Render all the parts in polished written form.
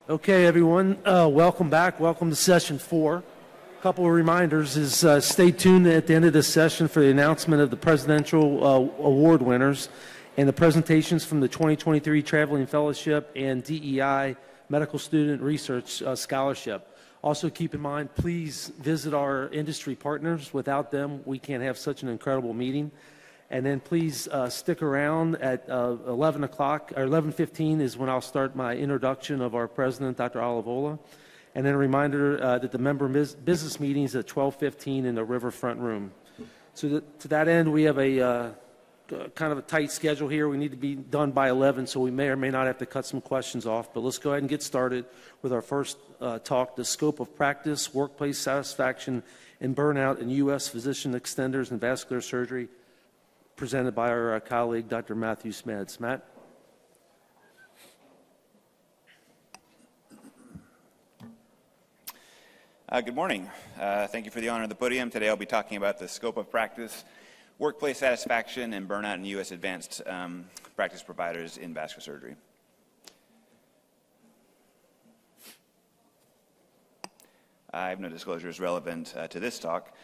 Okay, everyone, welcome back. Welcome to session 4. A couple of reminders is stay tuned at the end of this session for the announcement of the presidential award winners and the presentations from the 2023 Traveling Fellowship and DEI Medical Student Research Scholarship. Also keep in mind, please visit our industry partners. Without them, we can't have such an incredible meeting. And then please stick around at 11 o'clock, or 11:15 is when I'll start my introduction of our president, Dr. Olivola. And then a reminder that the member business meeting is at 12:15 in the Riverfront Room. So to that end, we have a kind of a tight schedule here. We need to be done by 11, so we may or may not have to cut some questions off. But let's go ahead and get started with our first talk, the scope of practice, workplace satisfaction, and burnout in U.S. physician extenders and vascular surgery, presented by our colleague, Dr. Matthew Smeds. Matt? Good morning. Thank you for the honor of the podium. Today I'll be talking about the scope of practice, workplace satisfaction, and burnout in U.S. advanced practice providers in vascular surgery. I have no disclosures relevant to this talk.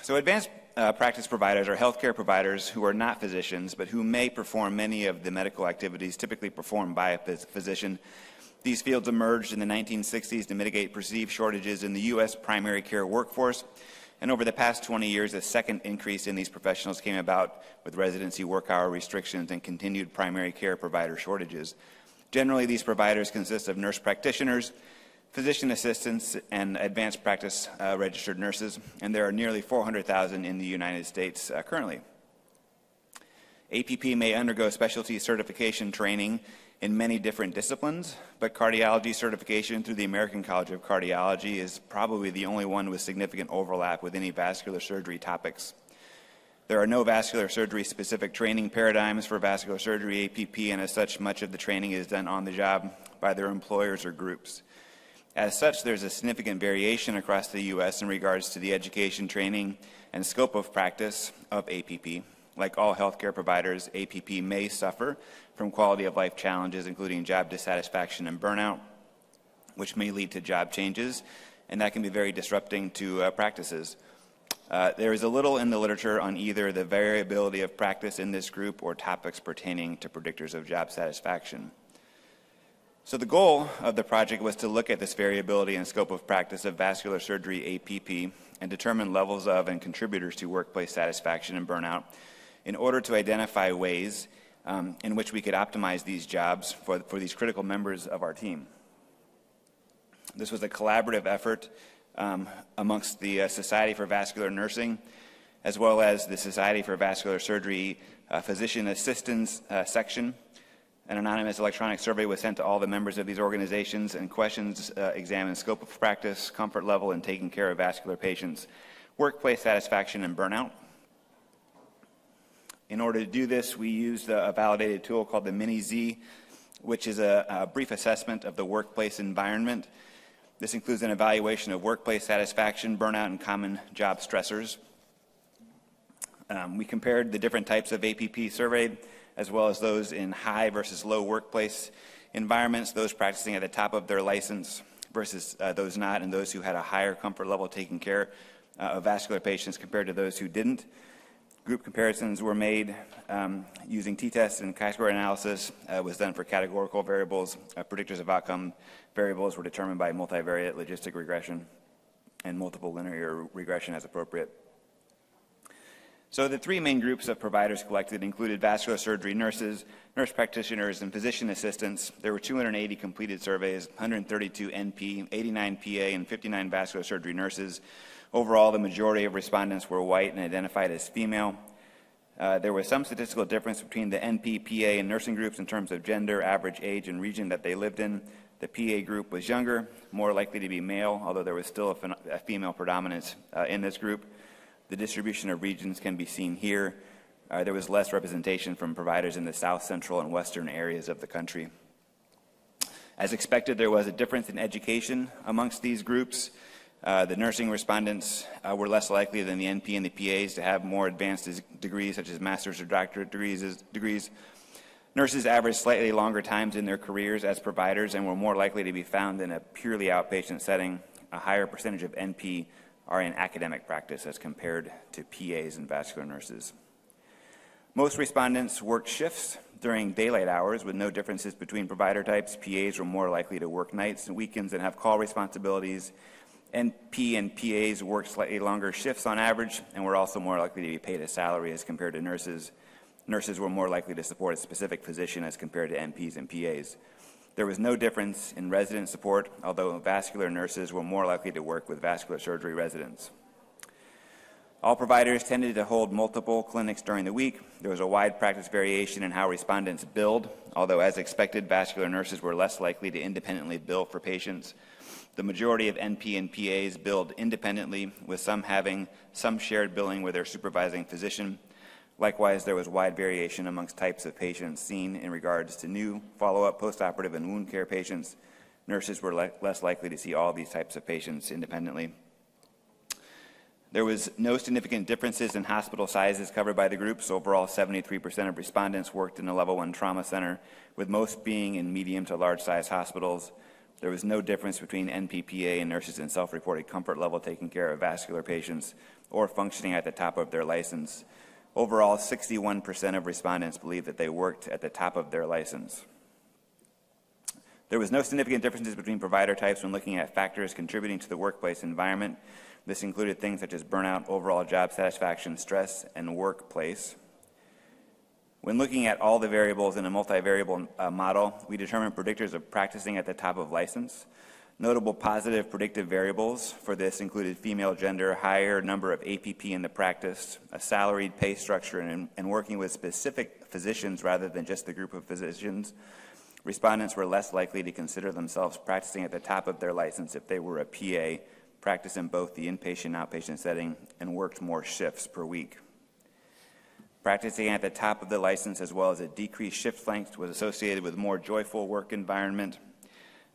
So advanced practice providers are healthcare providers who are not physicians, but who may perform many of the medical activities typically performed by a physician. These fields emerged in the 1960s to mitigate perceived shortages in the U.S. primary care workforce. And over the past 20 years, a second increase in these professionals came about with residency work hour restrictions and continued primary care provider shortages. Generally, these providers consist of nurse practitioners, physician assistants, and advanced practice registered nurses, and there are nearly 400,000 in the United States currently. APP may undergo specialty certification training in many different disciplines, but cardiology certification through the American College of Cardiology is probably the only one with significant overlap with any vascular surgery topics. There are no vascular surgery specific training paradigms for vascular surgery APP, and as such, much of the training is done on the job by their employers or groups. As such, there's a significant variation across the U.S. in regards to the education, training, and scope of practice of APP. Like all healthcare providers, APP may suffer from quality of life challenges, including job dissatisfaction and burnout, which may lead to job changes, and that can be very disrupting to practices. There is a little in the literature on either the variability of practice in this group or topics pertaining to predictors of job satisfaction. So the goal of the project was to look at this variability and scope of practice of vascular surgery APP and determine levels of and contributors to workplace satisfaction and burnout in order to identify ways in which we could optimize these jobs for these critical members of our team. This was a collaborative effort amongst the Society for Vascular Nursing, as well as the Society for Vascular Surgery Physician Assistants section. An anonymous electronic survey was sent to all the members of these organizations, and questions examined scope of practice, comfort level, and taking care of vascular patients, workplace satisfaction, and burnout. In order to do this, we used a validated tool called the Mini-Z, which is a brief assessment of the workplace environment. This includes an evaluation of workplace satisfaction, burnout, and common job stressors. We compared the different types of APP surveyed, as well as those in high versus low workplace environments, those practicing at the top of their license versus those not, and those who had a higher comfort level taking care of vascular patients compared to those who didn't. Group comparisons were made using t-tests, and chi-square analysis was done for categorical variables. Predictors of outcome variables were determined by multivariate logistic regression and multiple linear regression as appropriate. So the three main groups of providers collected included vascular surgery nurses, nurse practitioners, and physician assistants. There were 280 completed surveys, 132 NP, 89 PA, and 59 vascular surgery nurses. Overall, the majority of respondents were white and identified as female. There was some statistical difference between the NP, PA, and nursing groups in terms of gender, average age, and region that they lived in. The PA group was younger, more likely to be male, although there was still a female predominance in this group. The distribution of regions can be seen here. There was less representation from providers in the south, central, and western areas of the country. As expected, there was a difference in education amongst these groups. The nursing respondents were less likely than the NP and the PAs to have more advanced degrees, such as master's or doctorate degrees. Nurses average slightly longer times in their careers as providers and were more likely to be found in a purely outpatient setting. A higher percentage of NP are in academic practice as compared to PAs and vascular nurses. Most respondents worked shifts during daylight hours with no differences between provider types. PAs were more likely to work nights and weekends and have call responsibilities. NP and PAs worked slightly longer shifts on average and were also more likely to be paid a salary as compared to nurses. Nurses were more likely to support a specific physician as compared to NPs and PAs. There was no difference in resident support, although vascular nurses were more likely to work with vascular surgery residents. All providers tended to hold multiple clinics during the week. There was a wide practice variation in how respondents billed, although as expected, vascular nurses were less likely to independently bill for patients. The majority of NP and PAs billed independently, with some having some shared billing with their supervising physician. Likewise, there was wide variation amongst types of patients seen in regards to new, follow-up, postoperative, and wound care patients. Nurses were less likely to see all these types of patients independently. There was no significant differences in hospital sizes covered by the groups. Overall, 73% of respondents worked in a level 1 trauma center, with most being in medium to large-size hospitals. There was no difference between NPPA and nurses in self-reported comfort level taking care of vascular patients or functioning at the top of their license. Overall, 61% of respondents believe that they worked at the top of their license. There was no significant differences between provider types when looking at factors contributing to the workplace environment. This included things such as burnout, overall job satisfaction, stress, and workplace. When looking at all the variables in a multivariable model, we determined predictors of practicing at the top of license. Notable positive predictive variables for this included female gender, higher number of APP in the practice, a salaried pay structure, and working with specific physicians rather than just the group of physicians. Respondents were less likely to consider themselves practicing at the top of their license if they were a PA, practiced in both the inpatient and outpatient setting, and worked more shifts per week. Practicing at the top of the license as well as a decreased shift length was associated with more joyful work environment.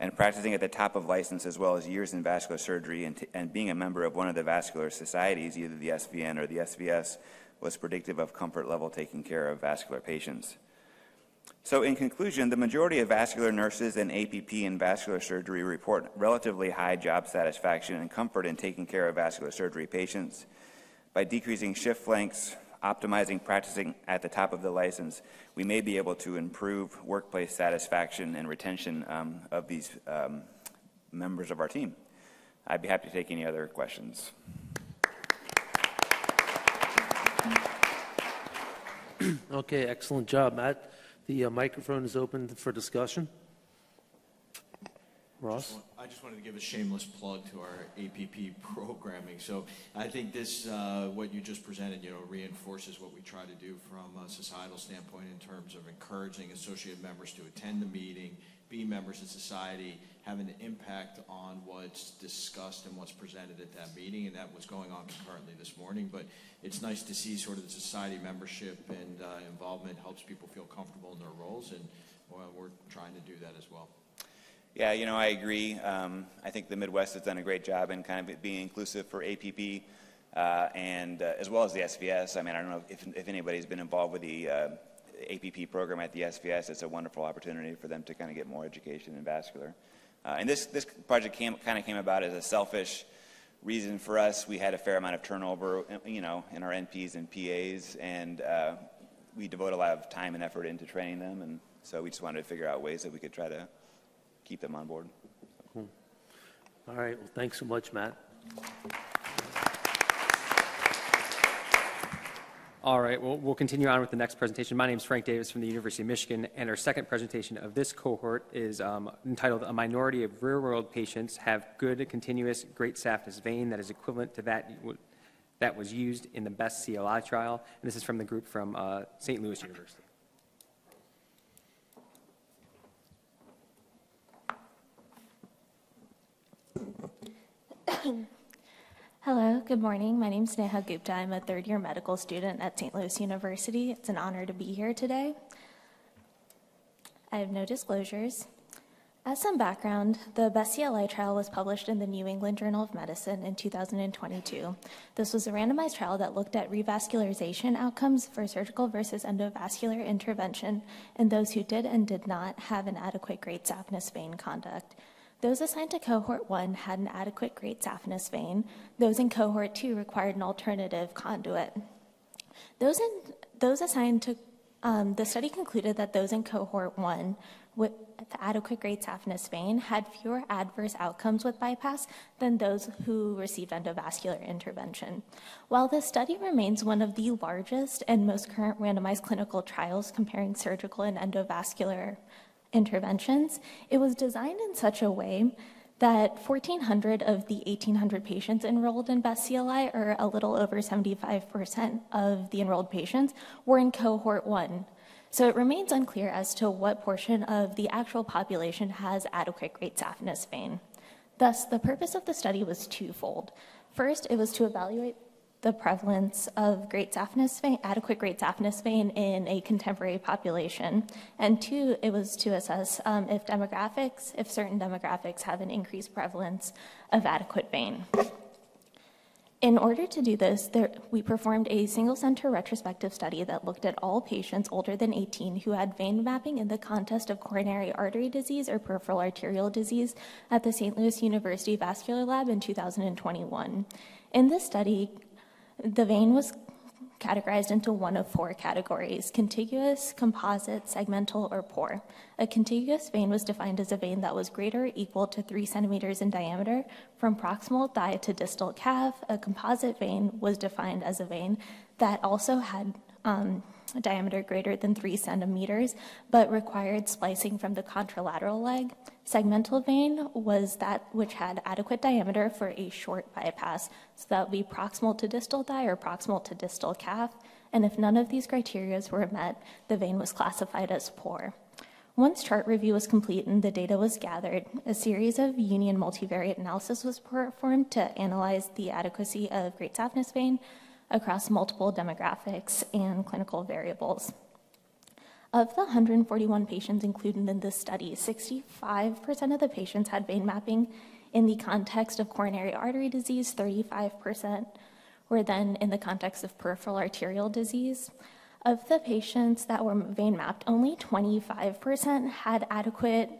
And practicing at the top of license as well as years in vascular surgery and being a member of one of the vascular societies, either the SVN or the SVS, was predictive of comfort level taking care of vascular patients. So in conclusion, the majority of vascular nurses and APP in vascular surgery report relatively high job satisfaction and comfort in taking care of vascular surgery patients. By decreasing shift lengths, optimizing practicing at the top of the license, we may be able to improve workplace satisfaction and retention of these members of our team. I'd be happy to take any other questions. Okay, excellent job, Matt. The microphone is open for discussion. Ross? I just wanted to give a shameless plug to our APP programming. So I think this, what you just presented, reinforces what we try to do from a societal standpoint in terms of encouraging associate members to attend the meeting, be members of society, have an impact on what's discussed and what's presented at that meeting, and that was going on concurrently this morning. But it's nice to see sort of the society membership and involvement helps people feel comfortable in their roles, and we're trying to do that as well. Yeah, I agree. I think the Midwest has done a great job in kind of being inclusive for APP and as well as the SVS. I mean, I don't know if anybody's been involved with the APP program at the SVS. It's a wonderful opportunity for them to kind of get more education in vascular. And this project kind of came about as a selfish reason for us. We had a fair amount of turnover, in our NPs and PAs, and we devote a lot of time and effort into training them, and so we just wanted to figure out ways that we could try to keep them on board. Cool. All right. Well, thanks so much, Matt. All right. Well, we'll continue on with the next presentation. My name is Frank Davis from the University of Michigan, and our second presentation of this cohort is entitled "A Minority of Real-World Patients Have Good Continuous Great Saphenous Vein that is equivalent to that was used in the BEST CLI trial." And this is from the group from St. Louis University. Hello, good morning. My name is Neha Gupta. I'm a third-year medical student at St. Louis University. It's an honor to be here today. I have no disclosures. As some background, the BEST CLI trial was published in the New England Journal of Medicine in 2022. This was a randomized trial that looked at revascularization outcomes for surgical versus endovascular intervention in those who did and did not have an adequate great saphenous vein conduct. Those assigned to cohort 1 had an adequate great saphenous vein. Those in cohort 2 required an alternative conduit. Those assigned to the study concluded that those in cohort 1 with adequate great saphenous vein had fewer adverse outcomes with bypass than those who received endovascular intervention. While this study remains one of the largest and most current randomized clinical trials comparing surgical and endovascular interventions, it was designed in such a way that 1,400 of the 1,800 patients enrolled in BEST CLI, or a little over 75% of the enrolled patients, were in cohort 1. So it remains unclear as to what portion of the actual population has adequate great saphenous vein. Thus, the purpose of the study was twofold. First, it was to evaluate the prevalence of adequate great saphenous vein in a contemporary population. And two, it was to assess if certain demographics have an increased prevalence of adequate vein. In order to do this, we performed a single-center retrospective study that looked at all patients older than 18 who had vein mapping in the context of coronary artery disease or peripheral arterial disease at the St. Louis University Vascular Lab in 2021. In this study, the vein was categorized into one of four categories: contiguous, composite, segmental, or poor. A contiguous vein was defined as a vein that was greater or equal to 3 centimeters in diameter from proximal thigh to distal calf. A composite vein was defined as a vein that also had a diameter greater than 3 centimeters, but required splicing from the contralateral leg. Segmental vein was that which had adequate diameter for a short bypass, so that would be proximal to distal thigh or proximal to distal calf, and if none of these criteria were met, the vein was classified as poor. Once chart review was complete and the data was gathered, a series of union multivariate analysis was performed to analyze the adequacy of great saphenous vein across multiple demographics and clinical variables. Of the 141 patients included in this study, 65% of the patients had vein mapping in the context of coronary artery disease, 35% were then in the context of peripheral arterial disease. Of the patients that were vein mapped, only 25% had adequate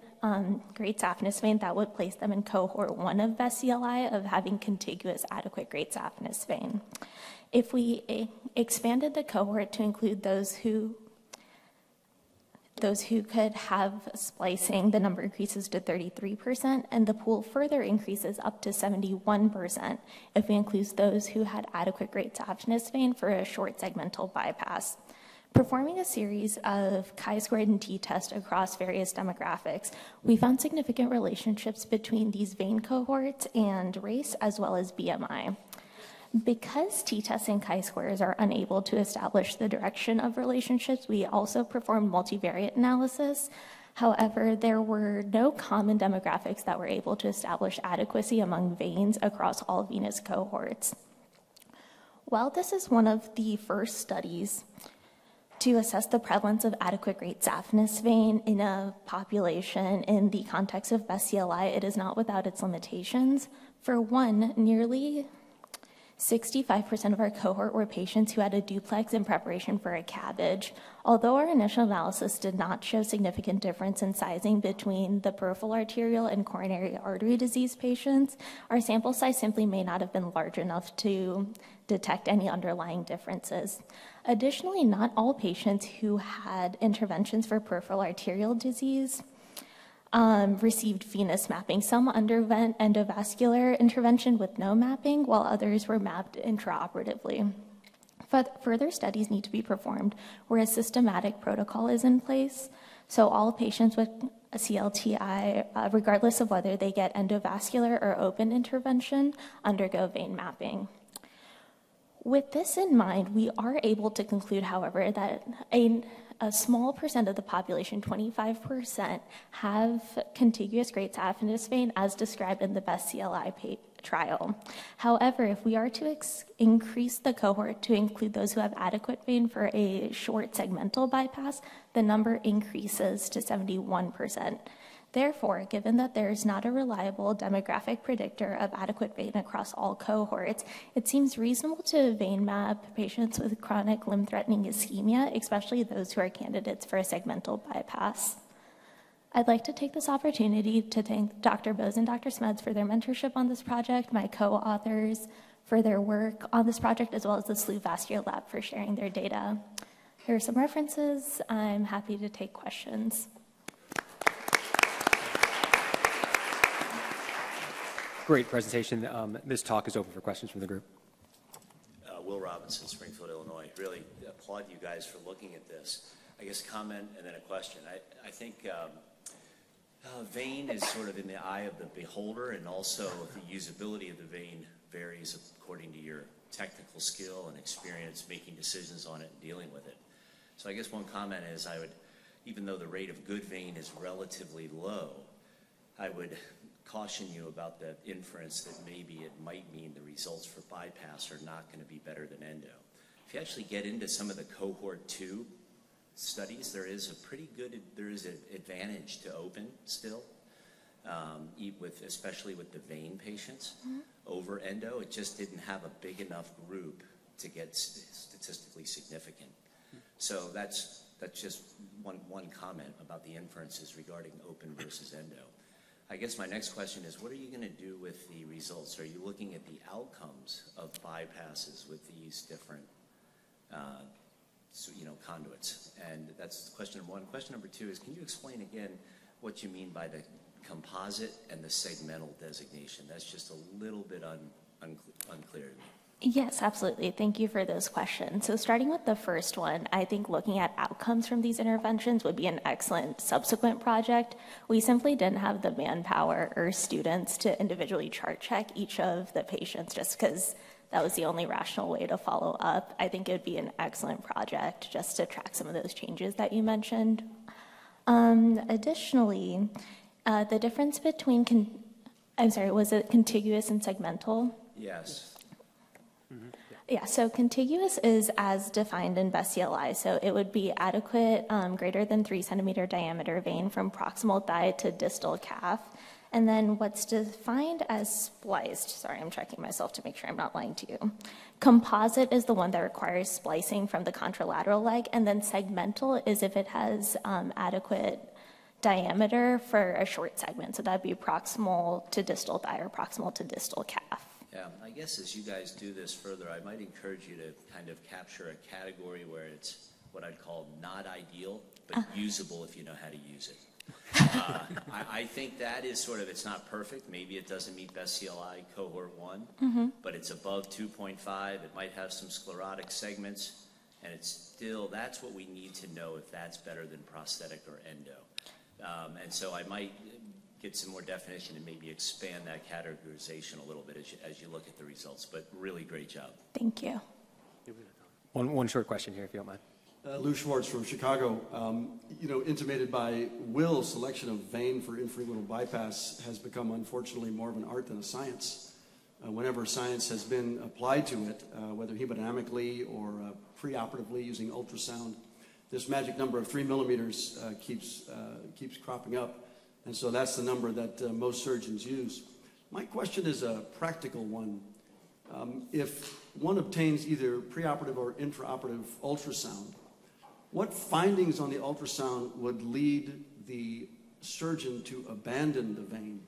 great saphenous vein that would place them in cohort 1 of BEST CLI of having contiguous adequate great saphenous vein. If we expanded the cohort to include those who could have splicing, the number increases to 33%, and the pool further increases up to 71% if we include those who had adequate great saphenous vein for a short segmental bypass. Performing a series of chi-squared and t-tests across various demographics, we found significant relationships between these vein cohorts and race as well as BMI. Because t-tests and chi-squares are unable to establish the direction of relationships, we also performed multivariate analysis. However, there were no common demographics that were able to establish adequacy among veins across all venous cohorts. While this is one of the first studies to assess the prevalence of adequate great saphenous vein in a population in the context of BEST CLI, it is not without its limitations. For one, nearly 65% of our cohort were patients who had a duplex in preparation for a CABG. Although our initial analysis did not show significant difference in sizing between the peripheral arterial and coronary artery disease patients, our sample size simply may not have been large enough to detect any underlying differences. Additionally, not all patients who had interventions for peripheral arterial disease received venous mapping. Some underwent endovascular intervention with no mapping, while others were mapped intraoperatively. Further studies need to be performed where a systematic protocol is in place, so all patients with a CLTI, regardless of whether they get endovascular or open intervention, undergo vein mapping. With this in mind, we are able to conclude, however, that a small percent of the population, 25%, have contiguous great saphenous vein as described in the BEST CLI trial. However, if we are to increase the cohort to include those who have adequate vein for a short segmental bypass, the number increases to 71%. Therefore, given that there is not a reliable demographic predictor of adequate vein across all cohorts, it seems reasonable to vein map patients with chronic limb-threatening ischemia, especially those who are candidates for a segmental bypass. I'd like to take this opportunity to thank Dr. Bose and Dr. Smeds for their mentorship on this project, my co-authors for their work on this project, as well as the SLU Vascular Lab for sharing their data. Here are some references. I'm happy to take questions. Great presentation. This talk is open for questions from the group. Will Robinson, Springfield, Illinois. Really applaud you guys for looking at this. I guess comment and then a question. I think vein is sort of in the eye of the beholder, and also the usability of the vein varies according to your technical skill and experience making decisions on it and dealing with it. So I guess one comment is even though the rate of good vein is relatively low, I would caution you about the inference that maybe it might mean the results for bypass are not going to be better than endo. If you actually get into some of the cohort 2 studies, there is an advantage to open still, especially with the vein patients over endo. It just didn't have a big enough group to get statistically significant. So that's just one comment about the inferences regarding open versus endo. I guess my next question is, what are you going to do with the results? Are you looking at the outcomes of bypasses with these different conduits? And that's question number one. Question number two is, can you explain again what you mean by the composite and the segmental designation? That's just a little bit unclear to me. Yes, absolutely. Thank you for those questions. So starting with the first one, I think looking at outcomes from these interventions would be an excellent subsequent project. We simply didn't have the manpower or students to individually chart check each of the patients just because that was the only rational way to follow up. I think it would be an excellent project just to track some of those changes that you mentioned. Additionally, the difference between, was it contiguous and segmental? Yes. Yeah, so contiguous is as defined in best CLI. So it would be adequate greater than 3 centimeter diameter vein from proximal thigh to distal calf. And then what's defined as spliced, sorry, I'm checking myself to make sure I'm not lying to you. Composite is the one that requires splicing from the contralateral leg. And then segmental is if it has adequate diameter for a short segment. So that'd be proximal to distal thigh or proximal to distal calf. Yeah, I guess as you guys do this further, I might encourage you to kind of capture a category where it's what I'd call not ideal, but usable if you know how to use it. I think that is sort of, it's not perfect. Maybe it doesn't meet best CLI cohort 1, but it's above 2.5. It might have some sclerotic segments, and it's still, that's what we need to know if that's better than prosthetic or endo. And so I might get some more definition and maybe expand that categorization a little bit as you look at the results. But really great job. Thank you. One short question here, if you don't mind. Lou Schwartz from Chicago. Intimated by Will's selection of vein for infrequent bypass has become, unfortunately, more of an art than a science. Whenever science has been applied to it, whether hemodynamically or preoperatively using ultrasound, this magic number of 3 millimeters keeps cropping up. And so that's the number that most surgeons use. My question is a practical one. If one obtains either preoperative or intraoperative ultrasound, what findings on the ultrasound would lead the surgeon to abandon the vein?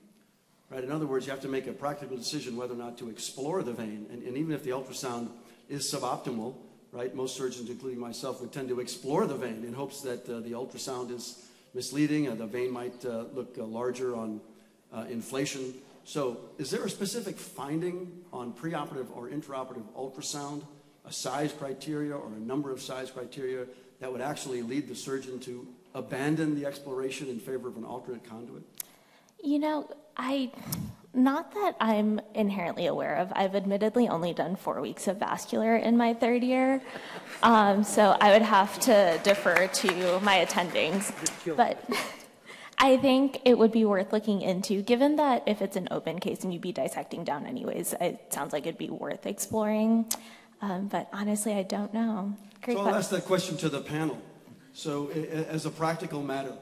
Right? In other words, you have to make a practical decision whether or not to explore the vein. And even if the ultrasound is suboptimal, right, most surgeons, including myself, would tend to explore the vein in hopes that the ultrasound is misleading. The vein might look larger on inflation. So is there a specific finding on preoperative or intraoperative ultrasound, a size criteria or a number of size criteria that would actually lead the surgeon to abandon the exploration in favor of an alternate conduit? Not that I'm inherently aware of. I've admittedly only done 4 weeks of vascular in my 3rd year. So I would have to defer to my attendings. But I think it would be worth looking into, given that if it's an open case and you'd be dissecting down anyways, it sounds like it'd be worth exploring. But honestly, I don't know. Great so I'll ask that question to the panel. So as a practical matter,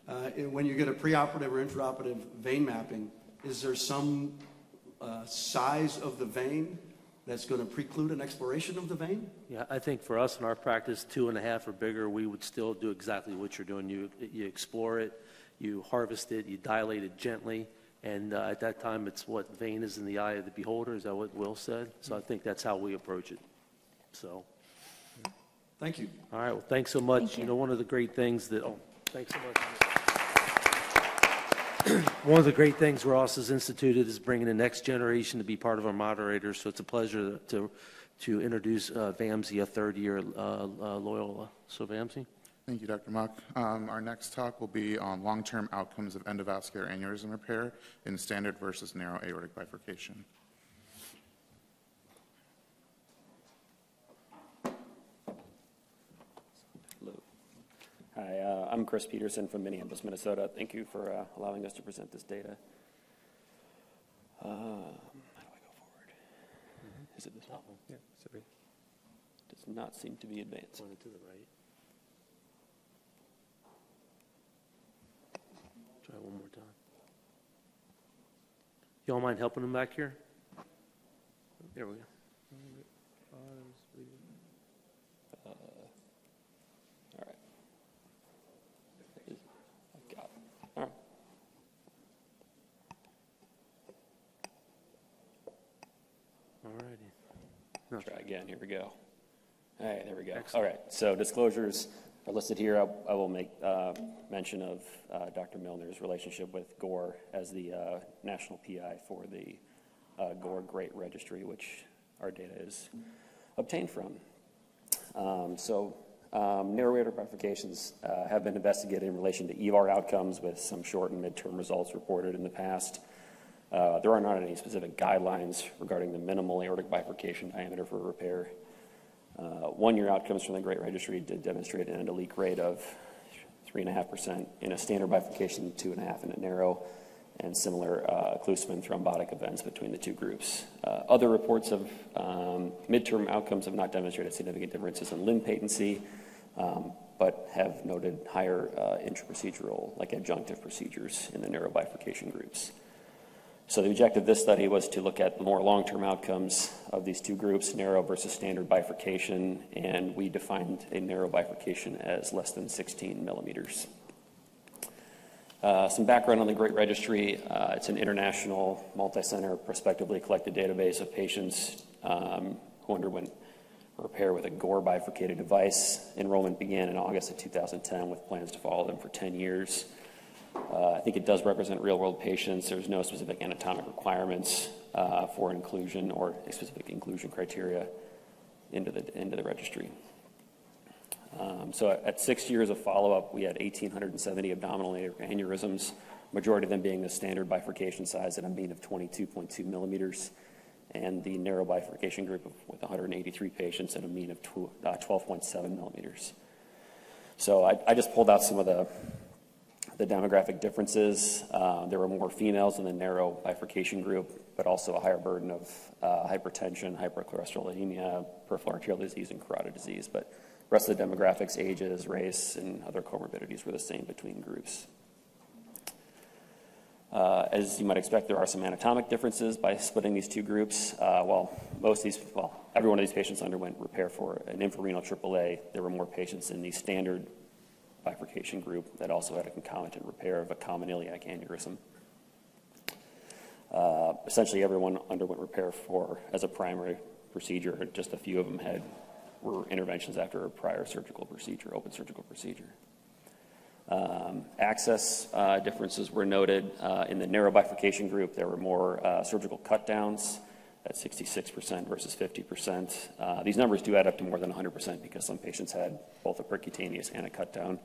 When you get a preoperative or intraoperative vein mapping, is there some size of the vein that's going to preclude an exploration of the vein? Yeah, I think for us in our practice, 2.5 or bigger, we would still do exactly what you're doing. You explore it, you harvest it, you dilate it gently, and at that time, it's what vein is in the eye of the beholder. Is that what Will said? So I think that's how we approach it. So, thank you. All right. Well, thanks so much. Thank you. You know, one of the great things that thanks so much. One of the great things Ross has instituted is bringing the next generation to be part of our moderators. So it's a pleasure to introduce Vamsi, a third-year Loyola. So Vamsi. Thank you, Dr. Muck. Our next talk will be on long-term outcomes of endovascular aneurysm repair in standard versus narrow aortic bifurcation. Hello. Hi, I'm Chris Peterson from Minneapolis, Minnesota. Thank you for allowing us to present this data. How do I go forward? Is it this one? Yeah, sorry. Does not seem to be advanced. To the right. Try one more time. Y'all mind helping him back here? There we go. All right. I've got it. All right. All righty. Try again. Here we go. All right, there we go. Excellent. All right, so disclosures are listed here. I will make mention of Dr. Milner's relationship with Gore as the national PI for the Gore Great Registry, which our data is obtained from. Narrow aortic bifurcations have been investigated in relation to EVAR outcomes with some short and midterm results reported in the past. There are not any specific guidelines regarding the minimal aortic bifurcation diameter for repair. 1-year outcomes from the Great Registry did demonstrate an endoleak rate of 3.5% in a standard bifurcation, 2.5% in a narrow, and similar occlusive and thrombotic events between the two groups. Other reports of midterm outcomes have not demonstrated significant differences in limb patency, but have noted higher intraprocedural, like adjunctive procedures in the narrow bifurcation groups. So the objective of this study was to look at more long-term outcomes of these two groups, narrow versus standard bifurcation, and we defined a narrow bifurcation as less than 16 millimeters. Some background on the Great Registry. It's an international, multi-center, prospectively collected database of patients who underwent repair with a Gore bifurcated device. Enrollment began in August of 2010 with plans to follow them for 10 years. I think it does represent real-world patients. There's no specific anatomic requirements for inclusion or a specific inclusion criteria into the registry. So at 6 years of follow-up, we had 1,870 abdominal aneurysms, majority of them being the standard bifurcation size at a mean of 22.2 millimeters, and the narrow bifurcation group with 183 patients at a mean of 12.7 millimeters. So I just pulled out some of the demographic differences. There were more females in the narrow bifurcation group, but also a higher burden of hypertension, hypercholesterolemia, peripheral arterial disease, and carotid disease. But the rest of the demographics, ages, race, and other comorbidities were the same between groups. As you might expect, there are some anatomic differences by splitting these two groups. Every one of these patients underwent repair for an infrarenal AAA. There were more patients in the standard bifurcation group that also had a concomitant repair of a common iliac aneurysm. Essentially, everyone underwent repair as a primary procedure. Just a few of them were interventions after a prior surgical procedure, open surgical procedure. Access differences were noted. In the narrow bifurcation group, there were more surgical cut downs at 66% versus 50%. These numbers do add up to more than 100% because some patients had both a percutaneous and a cut down.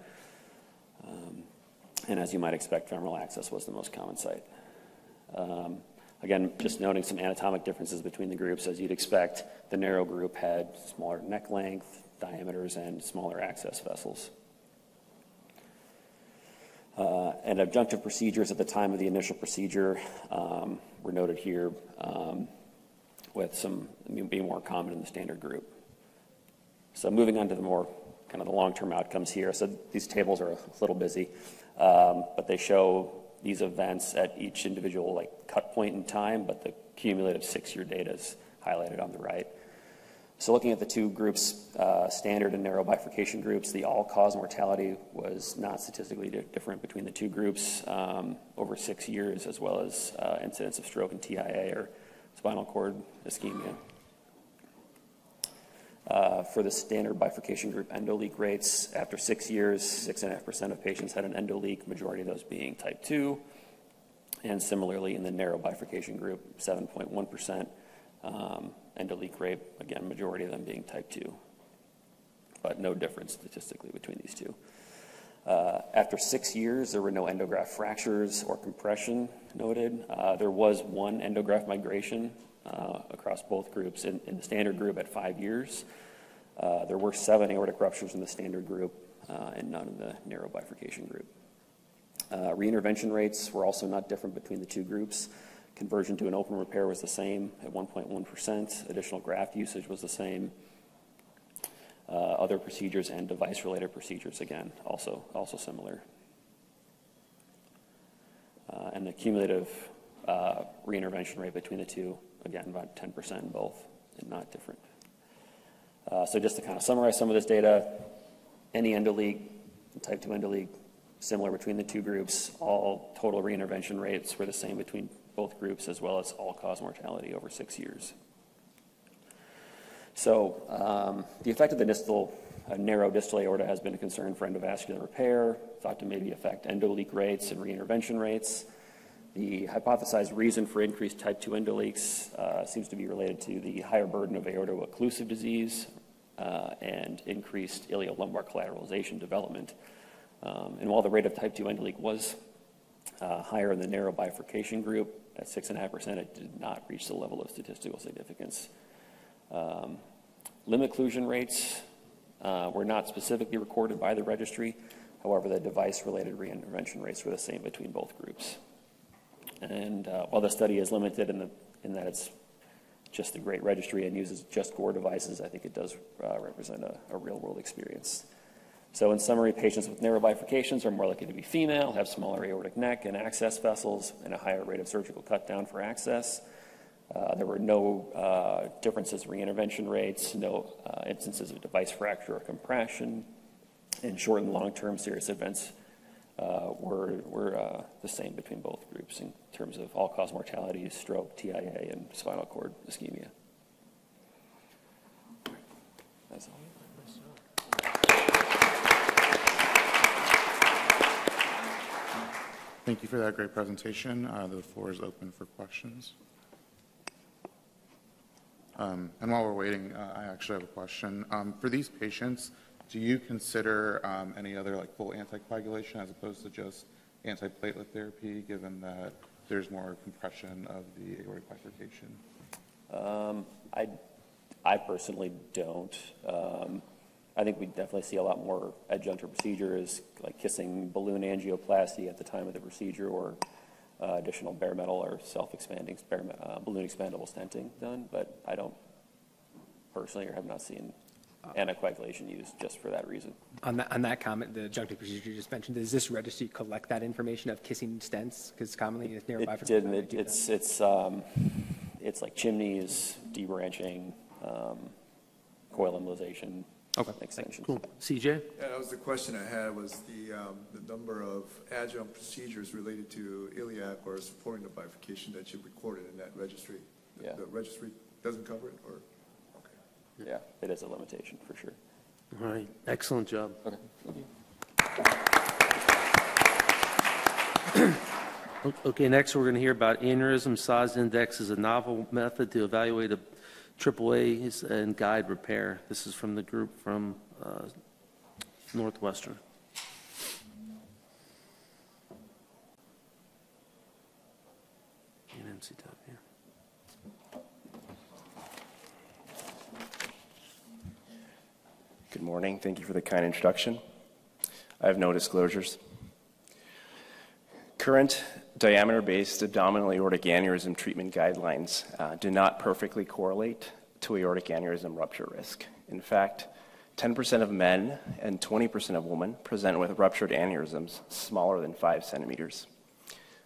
And as you might expect, femoral access was the most common site. Again, just noting some anatomic differences between the groups. As you'd expect, the narrow group had smaller neck length, diameters, and smaller access vessels. And adjunctive procedures at the time of the initial procedure were noted here, with some being more common in the standard group. So moving on to the more kind of the long-term outcomes here. So these tables are a little busy. But they show these events at each individual like cut point in time, but the cumulative 6-year data is highlighted on the right. So looking at the two groups, standard and narrow bifurcation groups, the all-cause mortality was not statistically different between the two groups over 6 years, as well as incidence of stroke and TIA, or spinal cord ischemia. For the standard bifurcation group endoleak rates, after 6 years, 6.5% of patients had an endoleak, majority of those being type 2. And similarly, in the narrow bifurcation group, 7.1% endoleak rate, again, majority of them being type 2. But no difference statistically between these two. After 6 years, there were no endograft fractures or compression noted. There was one endograft migration across both groups. In the standard group at 5 years, there were 7 aortic ruptures in the standard group and none in the narrow bifurcation group. Reintervention rates were also not different between the two groups. Conversion to an open repair was the same at 1.1%. Additional graft usage was the same. Other procedures and device-related procedures, again, also similar. And the cumulative reintervention rate between the two, again, about 10% in both, and not different. So just to kind of summarize some of this data, any endoleak, type 2 endoleak, similar between the two groups. All total reintervention rates were the same between both groups, as well as all-cause mortality over 6 years. So the effect of the narrow distal aorta has been a concern for endovascular repair, thought to maybe affect endoleak rates and reintervention rates. The hypothesized reason for increased type 2 endoleaks seems to be related to the higher burden of aorto-occlusive disease and increased iliolumbar collateralization development. And while the rate of type 2 endoleak was higher in the narrow bifurcation group at 6.5%, it did not reach the level of statistical significance. Limb occlusion rates were not specifically recorded by the registry. However, the device-related reintervention rates were the same between both groups. And while the study is limited in that it's just a great registry and uses just Gore devices, I think it does represent a real-world experience. So in summary, patients with narrow bifurcations are more likely to be female, have smaller aortic neck and access vessels, and a higher rate of surgical cut down for access. There were no differences in reintervention rates, no instances of device fracture or compression, and short and long-term serious events were the same between both groups in terms of all-cause mortality, stroke, TIA, and spinal cord ischemia. That's all. Thank you for that great presentation. The floor is open for questions. And while we're waiting, I actually have a question. For these patients, do you consider any other like full anticoagulation as opposed to just antiplatelet therapy, given that there's more compression of the aortic bifurcation? I personally don't. I think we definitely see a lot more adjunctive procedures like kissing balloon angioplasty at the time of the procedure, or additional bare metal or self-expanding balloon expandable stenting done, but I don't personally or have not seen anticoagulation used just for that reason. On that comment, the adjunctive procedure you just mentioned, does this registry collect that information of kissing stents? Because commonly it's narrow bifurcation. It's like chimneys, debranching, coil embolization. Okay, extension. Cool. CJ? Yeah, that was the question I had, was the number of adjunct procedures related to iliac or supporting the bifurcation that you recorded in that registry. Yeah. The registry doesn't cover it, or? Okay. Yeah, it is a limitation for sure. All right. Excellent job. Okay. Thank you. Okay, next we're going to hear about aneurysm size index as a novel method to evaluate a AAA and guide repair. This is from the group from Northwestern. And NCW. Good morning. Thank you for the kind introduction. I have no disclosures. Current diameter-based abdominal aortic aneurysm treatment guidelines do not perfectly correlate to aortic aneurysm rupture risk. In fact, 10% of men and 20% of women present with ruptured aneurysms smaller than 5 centimeters.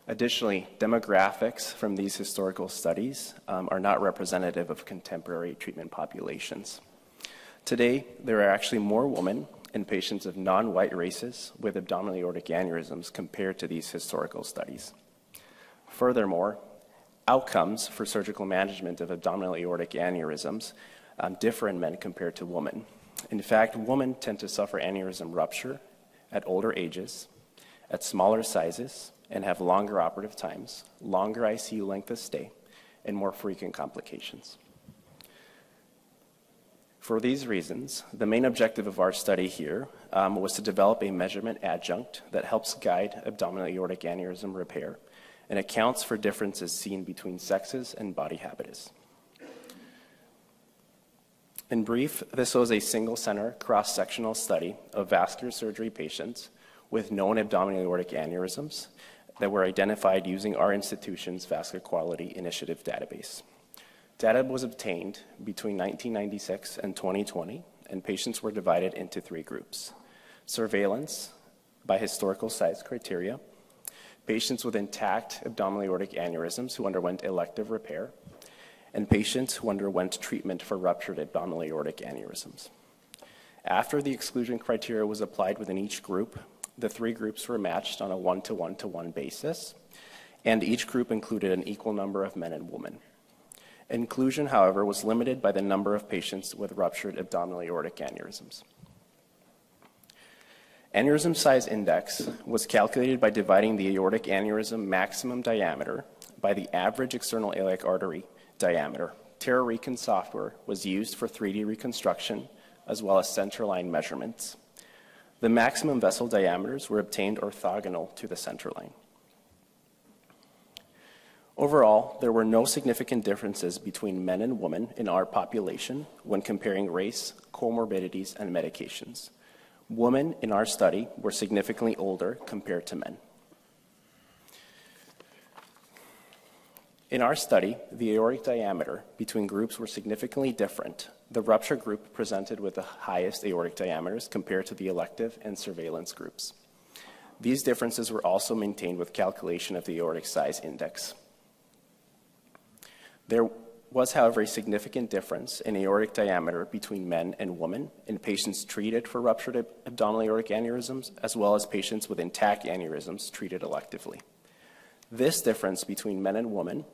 Additionally, demographics from these historical studies are not representative of contemporary treatment populations. Today, there are actually more women and patients of non-white races with abdominal aortic aneurysms compared to these historical studies. Furthermore, outcomes for surgical management of abdominal aortic aneurysms differ in men compared to women. In fact, women tend to suffer aneurysm rupture at older ages, at smaller sizes, and have longer operative times, longer ICU length of stay, and more frequent complications. For these reasons, the main objective of our study here was to develop a measurement adjunct that helps guide abdominal aortic aneurysm repair and accounts for differences seen between sexes and body habitus. In brief, this was a single-center cross-sectional study of vascular surgery patients with known abdominal aortic aneurysms that were identified using our institution's Vascular Quality Initiative database. Data was obtained between 1996 and 2020, and patients were divided into 3 groups: surveillance by historical size criteria, patients with intact abdominal aortic aneurysms who underwent elective repair, and patients who underwent treatment for ruptured abdominal aortic aneurysms. After the exclusion criteria was applied within each group, the 3 groups were matched on a 1-to-1-to-1 basis, and each group included an equal number of men and women. Inclusion, however, was limited by the number of patients with ruptured abdominal aortic aneurysms. Aneurysm size index was calculated by dividing the aortic aneurysm maximum diameter by the average external iliac artery diameter. TerraRecon software was used for 3D reconstruction as well as centerline measurements. The maximum vessel diameters were obtained orthogonal to the centerline. Overall, there were no significant differences between men and women in our population when comparing race, comorbidities, and medications. Women in our study were significantly older compared to men. In our study, the aortic diameter between groups were significantly different. The rupture group presented with the highest aortic diameters compared to the elective and surveillance groups. These differences were also maintained with calculation of the aortic size index. There was, however, a significant difference in aortic diameter between men and women in patients treated for ruptured abdominal aortic aneurysms, as well as patients with intact aneurysms treated electively. This difference between men and women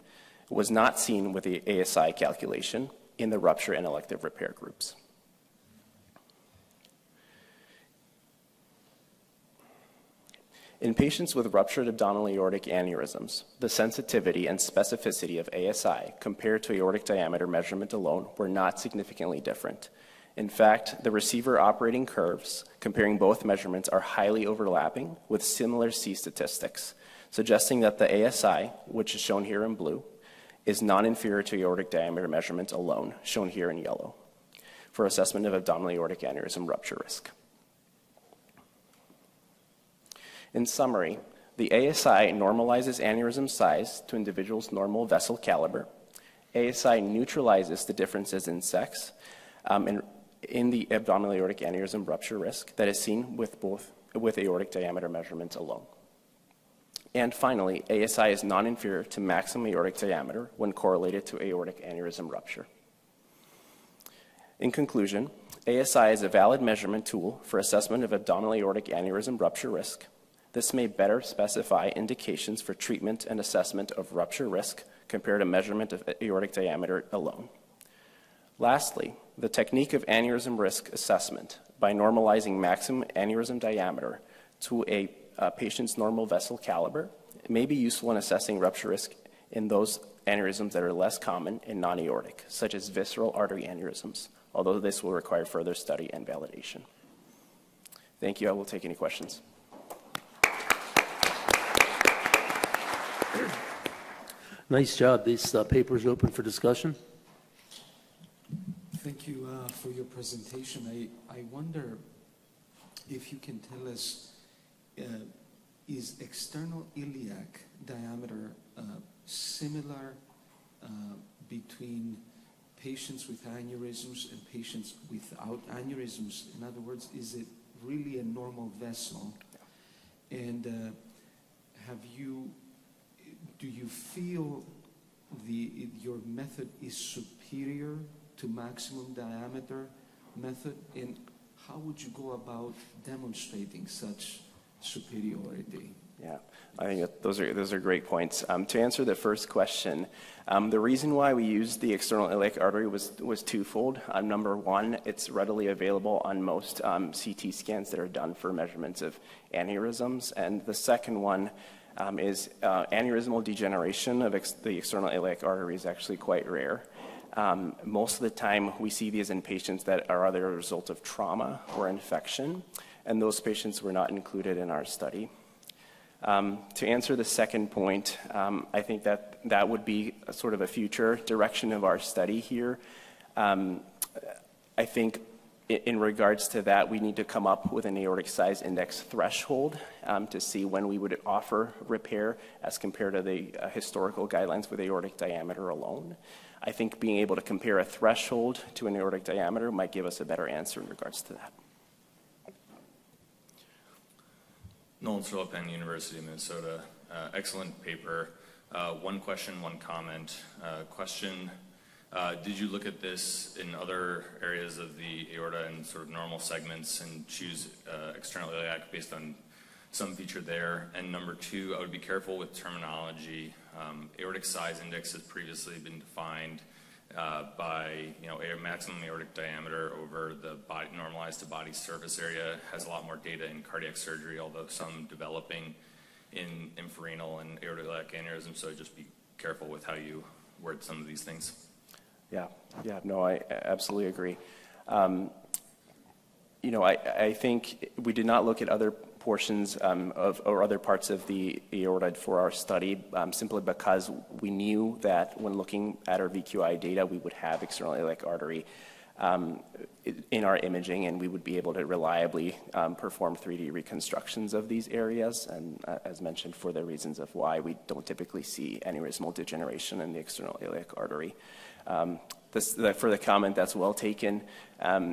was not seen with the ASI calculation in the rupture and elective repair groups. In patients with ruptured abdominal aortic aneurysms, the sensitivity and specificity of ASI compared to aortic diameter measurement alone were not significantly different. In fact, the receiver operating curves comparing both measurements are highly overlapping with similar C statistics, suggesting that the ASI, which is shown here in blue, is non-inferior to aortic diameter measurement alone, shown here in yellow, for assessment of abdominal aortic aneurysm rupture risk. In summary, the ASI normalizes aneurysm size to individuals' normal vessel caliber. ASI neutralizes the differences in sex in the abdominal aortic aneurysm rupture risk that is seen with aortic diameter measurements alone. And finally, ASI is non-inferior to maximum aortic diameter when correlated to aortic aneurysm rupture. In conclusion, ASI is a valid measurement tool for assessment of abdominal aortic aneurysm rupture risk. This may better specify indications for treatment and assessment of rupture risk compared to measurement of aortic diameter alone. Lastly, the technique of aneurysm risk assessment by normalizing maximum aneurysm diameter to a patient's normal vessel caliber may be useful in assessing rupture risk in those aneurysms that are less common and non-aortic, such as visceral artery aneurysms, although this will require further study and validation. Thank you. I will take any questions. Nice job. This paper is open for discussion. Thank you for your presentation. I wonder if you can tell us, is external iliac diameter similar between patients with aneurysms and patients without aneurysms? In other words, is it really a normal vessel? And do you feel your method is superior to maximum diameter method? And how would you go about demonstrating such superiority? Yeah, I think those are great points. To answer the first question, the reason why we used the external iliac artery was twofold. Number one, it's readily available on most CT scans that are done for measurements of aneurysms. And the second one is aneurysmal degeneration of the external iliac artery is actually quite rare. Most of the time, we see these in patients that are either a result of trauma or infection, and those patients were not included in our study. To answer the second point, I think that would be a sort of a future direction of our study here. I think in regards to that, we need to come up with an aortic size index threshold to see when we would offer repair as compared to the historical guidelines with aortic diameter alone. I think being able to compare a threshold to an aortic diameter might give us a better answer in regards to that. Nolan Philippan, University of Minnesota. Excellent paper. One question, one comment. Question, did you look at this in other areas of the aorta and sort of normal segments and choose external iliac based on some feature there? And number two, I would be careful with terminology. Aortic size index has previously been defined by a maximum aortic diameter over the body, normalized to body surface area. Has a lot more data in cardiac surgery, although some developing in infrarenal and aortic aneurysm. So just be careful with how you word some of these things. Yeah, no, I absolutely agree. I think we did not look at other portions or other parts of the aorta for our study simply because we knew that when looking at our VQI data, we would have external iliac artery in our imaging, and we would be able to reliably perform 3D reconstructions of these areas, and as mentioned, for the reasons of why we don't typically see aneurysmal degeneration in the external iliac artery. For the comment, that's well taken.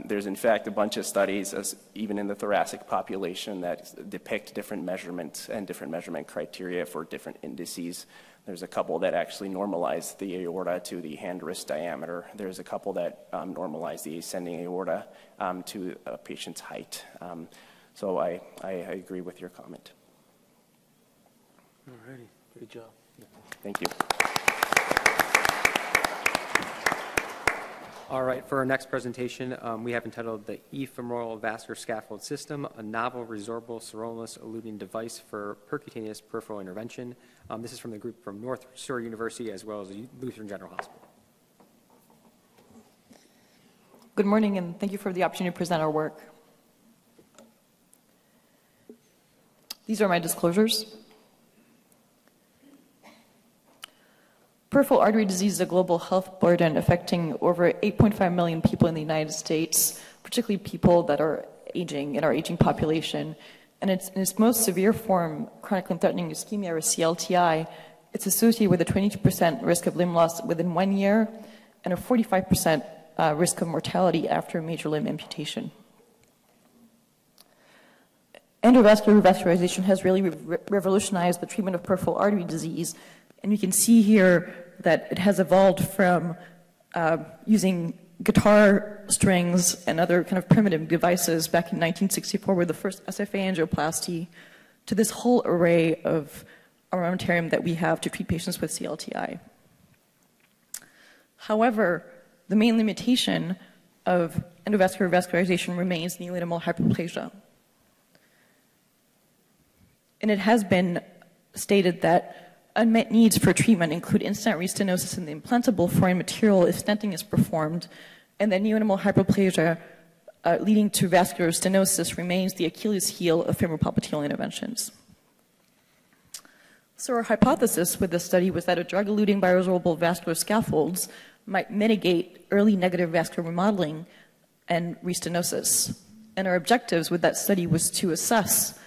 There's in fact a bunch of studies, even in the thoracic population, that depict different measurements and different measurement criteria for different indices. There's a couple that actually normalize the aorta to the hand-wrist diameter. There's a couple that normalize the ascending aorta to a patient's height. So I agree with your comment. All righty, great job. Thank you. All right, for our next presentation, we have entitled The Efemoral Vascular Scaffold System, a novel resorbable sirolimus eluting device for percutaneous peripheral intervention. This is from the group from North Shore University as well as Lutheran General Hospital. Good morning, and thank you for the opportunity to present our work. These are my disclosures. Peripheral artery disease is a global health burden affecting over 8.5 million people in the United States, particularly people that are aging in our aging population. And in its most severe form, chronic limb-threatening ischemia, or CLTI, it's associated with a 22% risk of limb loss within 1 year and a 45% risk of mortality after a major limb amputation. Endovascular revascularization has really revolutionized the treatment of peripheral artery disease. And you can see here that it has evolved from using guitar strings and other kind of primitive devices back in 1964 with the first SFA angioplasty to this whole array of armamentarium that we have to treat patients with CLTI. However, the main limitation of endovascular revascularization remains neonatal hyperplasia. And it has been stated that unmet needs for treatment include in-stent restenosis in the implantable foreign material if stenting is performed, and that neonatal hyperplasia leading to vascular stenosis remains the Achilles heel of femoropopliteal interventions. So our hypothesis with this study was that a drug-eluting bioresorbable vascular scaffolds might mitigate early negative vascular remodeling and restenosis. And our objectives with that study was to assess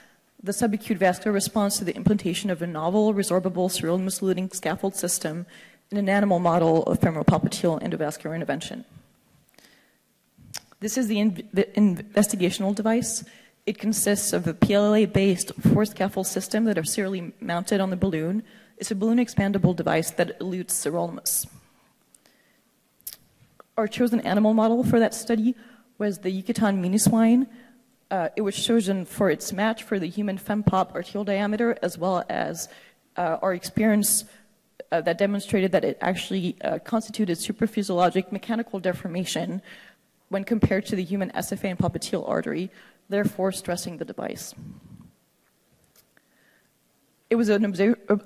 the subacute vascular response to the implantation of a novel resorbable sirolimus eluting scaffold system in an animal model of femoral popliteal endovascular intervention. This is the investigational device. It consists of a PLA-based four-scaffold system that are serially mounted on the balloon. It's a balloon expandable device that elutes sirolimus. Our chosen animal model for that study was the Yucatan mini swine. It was chosen for its match for the human fempop arterial diameter, as well as our experience that demonstrated that it actually constituted supraphysiologic mechanical deformation when compared to the human SFA and popliteal artery, therefore stressing the device. It was an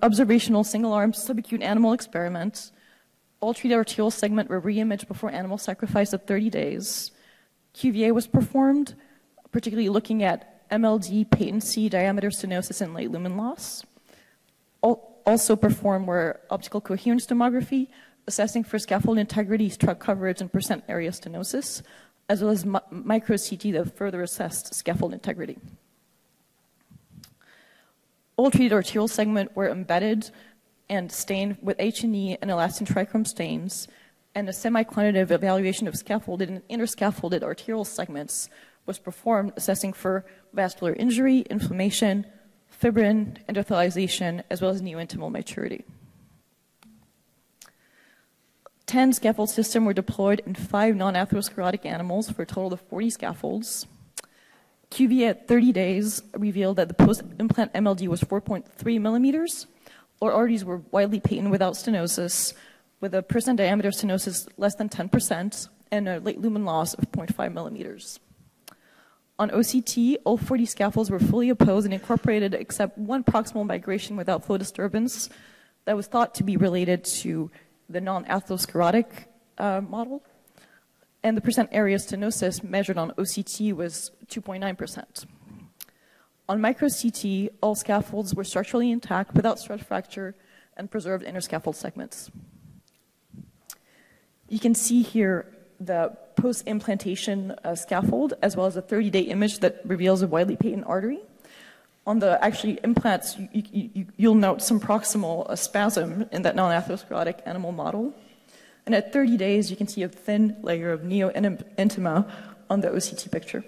observational single-arm subacute animal experiment. All treated arterial segment were re-imaged before animal sacrifice at 30 days. QVA was performed, particularly looking at MLD, patency, diameter stenosis, and late lumen loss. Also performed were optical coherence tomography, assessing for scaffold integrity, struct coverage, and percent area stenosis, as well as micro-CT that further assessed scaffold integrity. All treated arterial segment were embedded and stained with H&E and elastin trichrome stains, and a semi-quantitative evaluation of scaffolded and interscaffolded arterial segments was performed, assessing for vascular injury, inflammation, fibrin, endothelialization, as well as neointimal maturity. 10 scaffold systems were deployed in 5 non-atherosclerotic animals for a total of 40 scaffolds. QVA at 30 days revealed that the post-implant MLD was 4.3 millimeters. All arteries were widely patent without stenosis, with a percent diameter stenosis less than 10% and a late lumen loss of 0.5 millimeters. On OCT, all 40 scaffolds were fully opposed and incorporated except one proximal migration without flow disturbance that was thought to be related to the non-atherosclerotic model. And the percent area stenosis measured on OCT was 2.9%. On micro-CT, all scaffolds were structurally intact without strut fracture and preserved interscaffold segments. You can see here the post-implantation scaffold, as well as a 30-day image that reveals a widely patent artery. On the actually implants, you'll note some proximal spasm in that non-atherosclerotic animal model. And at 30 days, you can see a thin layer of neointima on the OCT picture.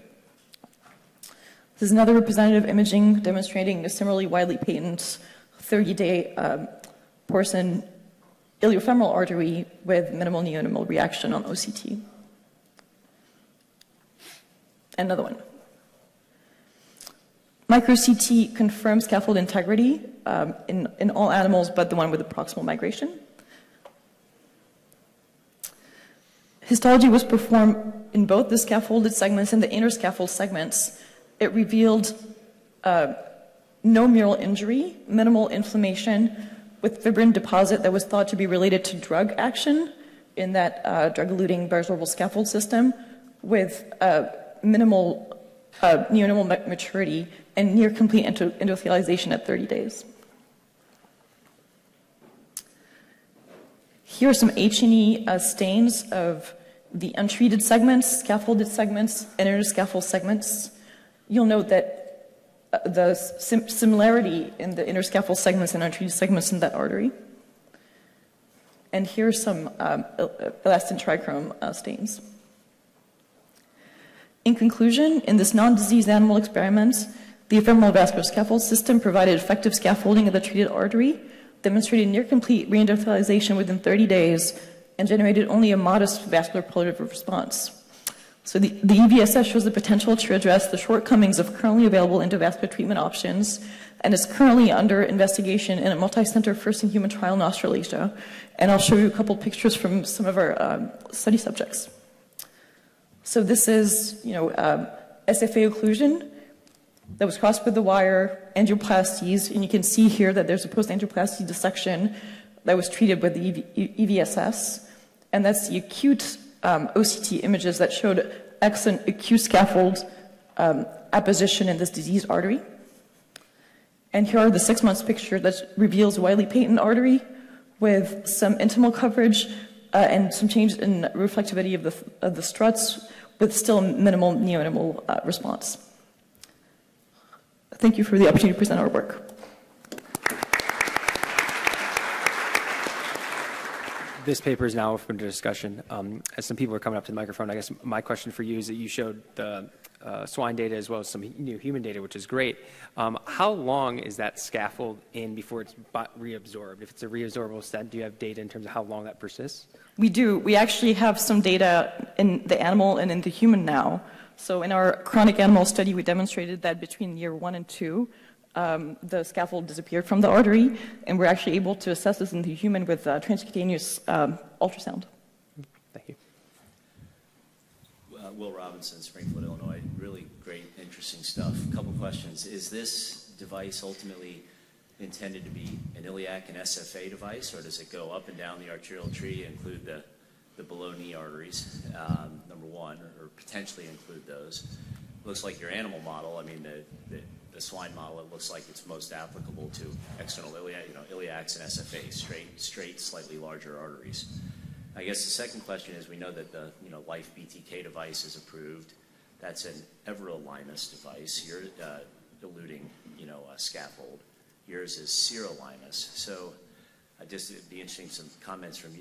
This is another representative imaging demonstrating a similarly widely patent 30-day porcine iliofemoral artery with minimal neointimal reaction on OCT. Another one. Micro-CT confirms scaffold integrity in all animals but the one with the proximal migration. Histology was performed in both the scaffolded segments and the interscaffold segments. It revealed no mural injury, minimal inflammation, with fibrin deposit that was thought to be related to drug action in that drug-eluting barisorbal scaffold system, with minimal neointimal maturity and near complete endothelialization at 30 days. Here are some H&E stains of the untreated segments, scaffolded segments, and interscaffold segments. You'll note that the similarity in the interscaffold segments and untreated segments in that artery. And here's some elastin trichrome stains. In conclusion, in this non-diseased animal experiment, the ephemeral vascular scaffold system provided effective scaffolding of the treated artery, demonstrated near complete reendothelialization within 30 days, and generated only a modest vascular proliferative response. So the MVSS shows the potential to address the shortcomings of currently available endovascular treatment options and is currently under investigation in a multi-center first-in-human trial in Australasia. And I'll show you a couple pictures from some of our study subjects. So this is, SFA occlusion that was crossed with the wire, angioplasties, and you can see here that there's a post-angioplasty dissection that was treated with the EVSS, and that's the acute OCT images that showed excellent acute scaffold apposition in this diseased artery. And here are the 6 months picture that reveals widely patent artery with some intimal coverage and some change in reflectivity of the struts with still minimal neointimal response. Thank you for the opportunity to present our work. This paper is now open to discussion. As some people are coming up to the microphone, I guess my question for you is that you showed the swine data as well as some new human data, which is great. How long is that scaffold in before it's reabsorbed? If it's a reabsorbable stent, do you have data in terms of how long that persists? We do. We actually have some data in the animal and in the human now. So in our chronic animal study, we demonstrated that between year 1 and 2, the scaffold disappeared from the artery, and we're actually able to assess this in the human with transcutaneous ultrasound. Thank you. Will Robinson, Springfield, Illinois. Really great, interesting stuff. A couple questions. Is this device ultimately intended to be an iliac and SFA device, or does it go up and down the arterial tree, include the below-knee arteries, number one, or potentially include those? Looks like your animal model, I mean, the swine model, it looks like it's most applicable to external iliacs and SFA, straight, slightly larger arteries. I guess the second question is, we know that the Life BTK device is approved. That's an everolimus device. You're eluting a scaffold. Yours is sirolimus. So it'd be interesting some comments from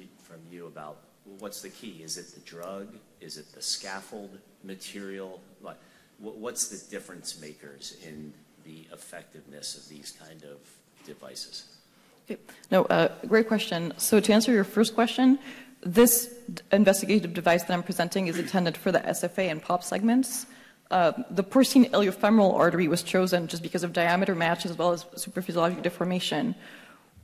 you about what's the key? Is it the drug? Is it the scaffold material? What's the difference makers in the effectiveness of these kind of devices? Okay. No, great question. So to answer your first question, this investigative device that I'm presenting is intended for the SFA and POP segments. The porcine iliofemoral artery was chosen just because of diameter match as well as supraphysiologic deformation.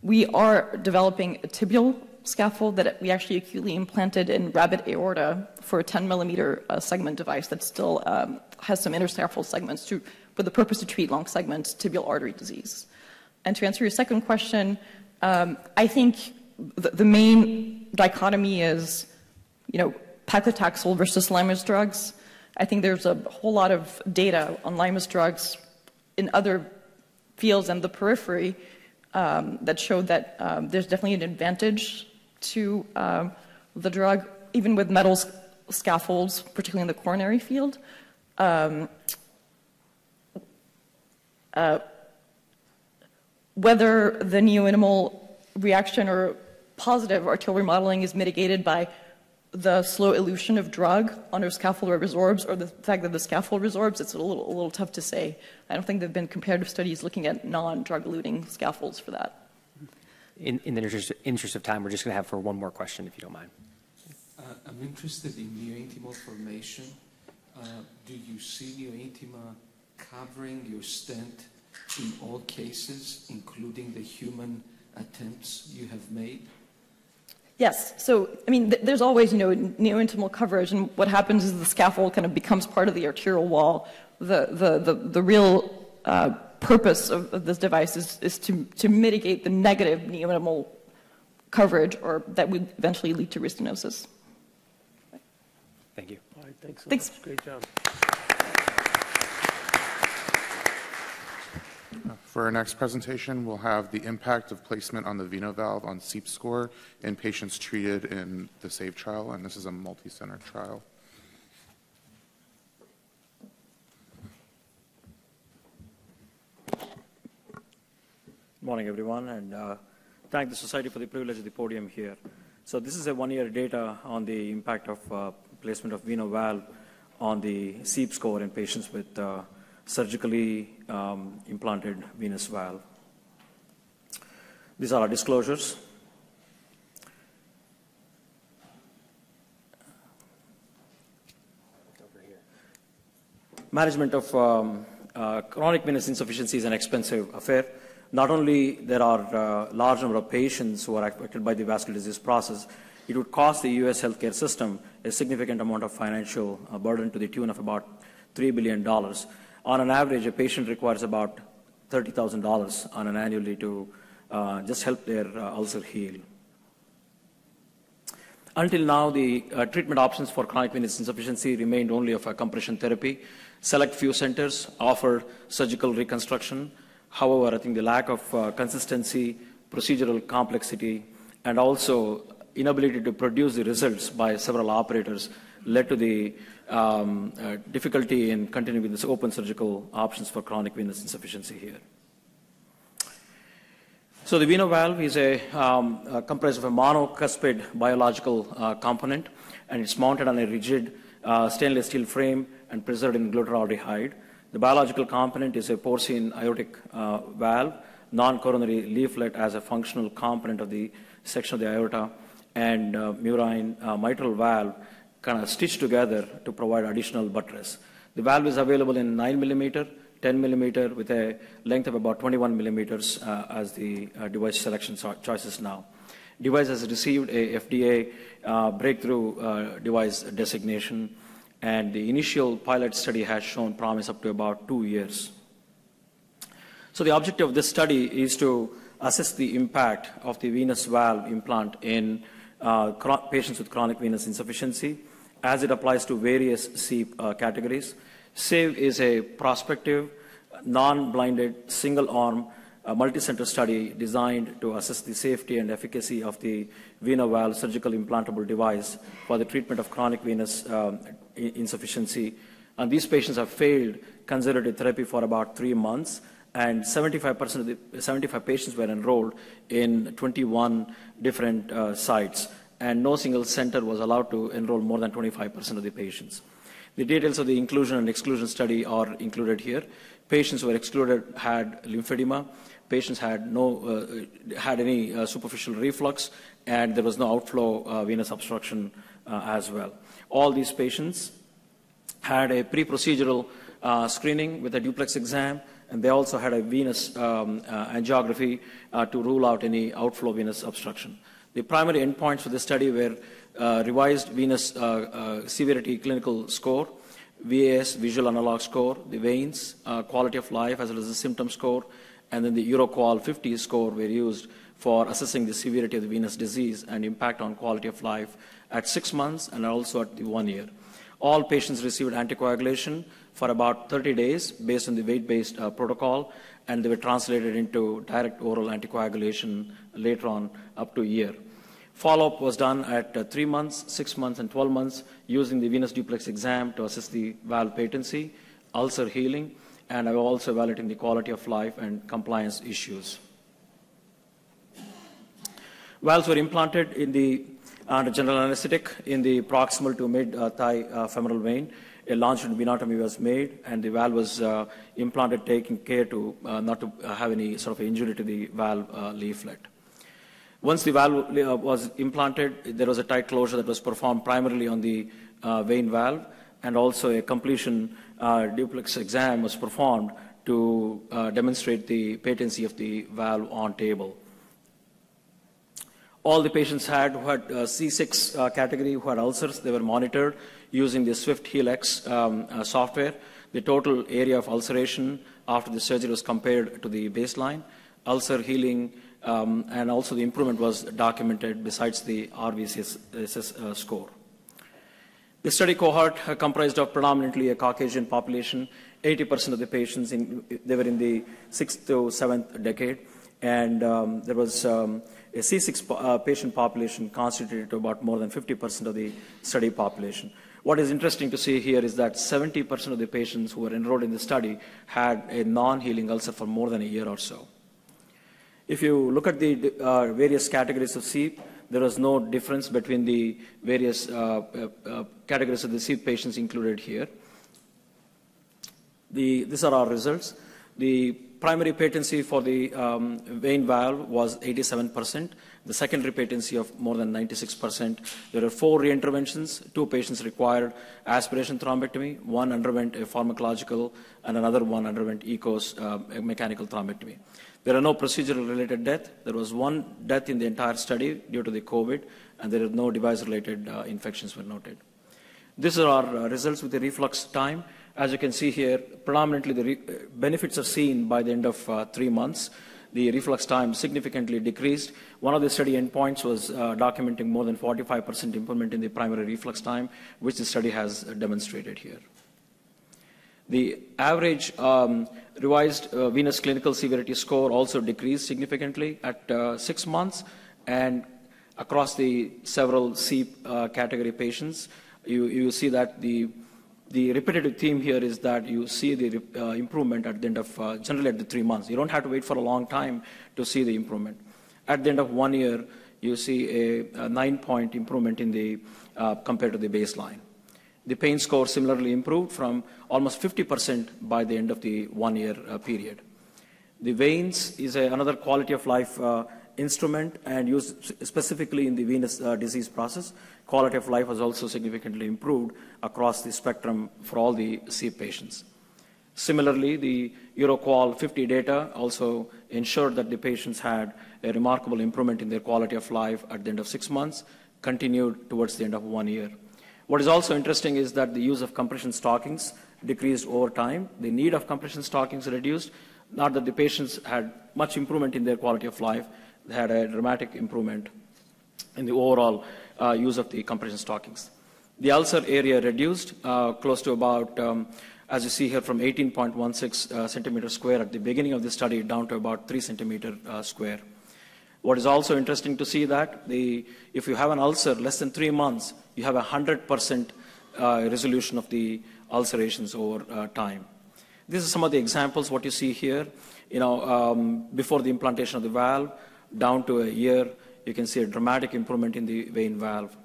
We are developing a tibial scaffold that we actually acutely implanted in rabbit aorta for a 10 millimeter segment device that still has some interscaphoid segments with the purpose to treat long segment tibial artery disease. And to answer your second question, I think the main dichotomy is, paclitaxel versus limus drugs. I think there's a whole lot of data on limus drugs in other fields and the periphery that showed that there's definitely an advantage to the drug, even with metal scaffolds, particularly in the coronary field. Whether the neoanimal reaction or positive arterial remodeling is mitigated by the slow elution of drug under scaffold where it resorbs, or the fact that the scaffold resorbs, it's a little tough to say. I don't think there have been comparative studies looking at non-drug eluting scaffolds for that. In the interest of time, we're just going to have for one more question, if you don't mind. I'm interested in neointimal formation. Do you see neointima covering your stent in all cases, including the human attempts you have made? Yes. So, there's always, neointimal coverage, and what happens is the scaffold kind of becomes part of the arterial wall. The real purpose of this device is to mitigate the negative neointimal coverage, or that would eventually lead to restenosis. Thank you. All right, thanks so Thanks. much. Great job. For our next presentation, we'll have the impact of placement on the veno valve on SEEP score in patients treated in the SAVE trial, and this is a multi-center trial. Good morning, everyone, and thank the Society for the privilege of the podium here. So this is a one-year data on the impact of placement of veno valve on the SEEP score in patients with surgically implanted venous valve. These are our disclosures. Management of chronic venous insufficiency is an expensive affair. Not only there are a large number of patients who are affected by the vascular disease process, it would cost the U.S. healthcare system a significant amount of financial burden to the tune of about $3 billion. On an average, a patient requires about $30,000 on an annually to just help their ulcer heal. Until now, the treatment options for chronic venous insufficiency remained only of a compression therapy. Select few centers offer surgical reconstruction. However, I think the lack of consistency, procedural complexity, and also inability to produce the results by several operators led to the difficulty in continuing with this open surgical options for chronic venous insufficiency here. So the veno valve is comprised of a monocuspid biological component, and it's mounted on a rigid stainless steel frame and preserved in glutaraldehyde. The biological component is a porcine aortic valve, non-coronary leaflet as a functional component of the section of the aorta, and murine mitral valve kind of stitched together to provide additional buttress. The valve is available in 9 millimeter, 10 millimeter with a length of about 21 millimeters as the device selection choices now. Device has received a FDA breakthrough device designation, and the initial pilot study has shown promise up to about 2 years. So the objective of this study is to assess the impact of the venous valve implant in patients with chronic venous insufficiency as it applies to various SEEP categories. SAVE is a prospective, non-blinded, single-arm, multi-center study designed to assess the safety and efficacy of the veno valve surgical implantable device for the treatment of chronic venous insufficiency. And these patients have failed conservative therapy for about 3 months, and 75 patients were enrolled in 21 different sites, and no single center was allowed to enroll more than 25% of the patients. The details of the inclusion and exclusion study are included here. Patients who were excluded had lymphedema. Patients had any superficial reflux, and there was no outflow venous obstruction as well. All these patients had a pre-procedural screening with a duplex exam, and they also had a venous angiography to rule out any outflow venous obstruction. The primary endpoints for the study were revised venous severity clinical score, VAS, visual analog score, the veins, quality of life, as well as the symptom score, and then the Euroqual 50 score were used for assessing the severity of the venous disease and impact on quality of life at 6 months and also at the 1 year. All patients received anticoagulation for about 30 days based on the weight-based protocol, and they were translated into direct oral anticoagulation later on up to a year. Follow-up was done at 3 months, 6 months, and 12 months using the venous duplex exam to assess the valve patency, ulcer healing, and also evaluating the quality of life and compliance issues. Valves were implanted in the under general anesthetic in the proximal to mid-thigh femoral vein. A longitudinal venotomy was made, and the valve was implanted, taking care to not to have any sort of injury to the valve leaflet. Once the valve was implanted, there was a tight closure that was performed primarily on the vein valve, and also a completion duplex exam was performed to demonstrate the patency of the valve on table. All the patients who had C6 category who had ulcers, they were monitored using the Swift Helix software. The total area of ulceration after the surgery was compared to the baseline. Ulcer healing and also the improvement was documented besides the RVSS score. The study cohort comprised of predominantly a Caucasian population. 80% of the patients, they were in the 6th to 7th decade, and there was a C6 patient population constituted to about more than 50% of the study population. What is interesting to see here is that 70% of the patients who were enrolled in the study had a non-healing ulcer for more than a year or so. If you look at the various categories of SEEP, there was no difference between the various categories of the SEEP patients included here. These are our results. The primary patency for the vein valve was 87%. The secondary patency of more than 96%. There are 4 reinterventions. 2 patients required aspiration thrombectomy. 1 underwent a pharmacological, and another 1 underwent ECOS mechanical thrombectomy. There are no procedural-related death. There was 1 death in the entire study due to the COVID, and there are no device-related infections were noted. These are our results with the reflux time. As you can see here, predominantly the benefits are seen by the end of 3 months. The reflux time significantly decreased. One of the study endpoints was documenting more than 45% improvement in the primary reflux time, which the study has demonstrated here. The average revised venous clinical severity score also decreased significantly at 6 months, and across the several SEEP category patients, you see that the The repetitive theme here is that you see the improvement at the end of, generally at the 3 months. You don't have to wait for a long time to see the improvement. At the end of 1 year, you see a 9-point improvement in the, compared to the baseline. The pain score similarly improved from almost 50% by the end of the 1 year period. The veins is another quality of life instrument and used specifically in the venous disease process. Quality of life was also significantly improved across the spectrum for all the C patients. Similarly, the EuroQol 50 data also ensured that the patients had a remarkable improvement in their quality of life at the end of 6 months, continued towards the end of 1 year. What is also interesting is that the use of compression stockings decreased over time. The need of compression stockings reduced. Not that the patients had much improvement in their quality of life, they had a dramatic improvement in the overall use of the compression stockings. The ulcer area reduced close to about, as you see here, from 18.16 centimeters square at the beginning of the study down to about 3 centimeters square. What is also interesting to see that if you have an ulcer less than 3 months, you have 100% resolution of the ulcerations over time. These are some of the examples, what you see here. Before the implantation of the valve, down to a year, you can see a dramatic improvement in the vein valve.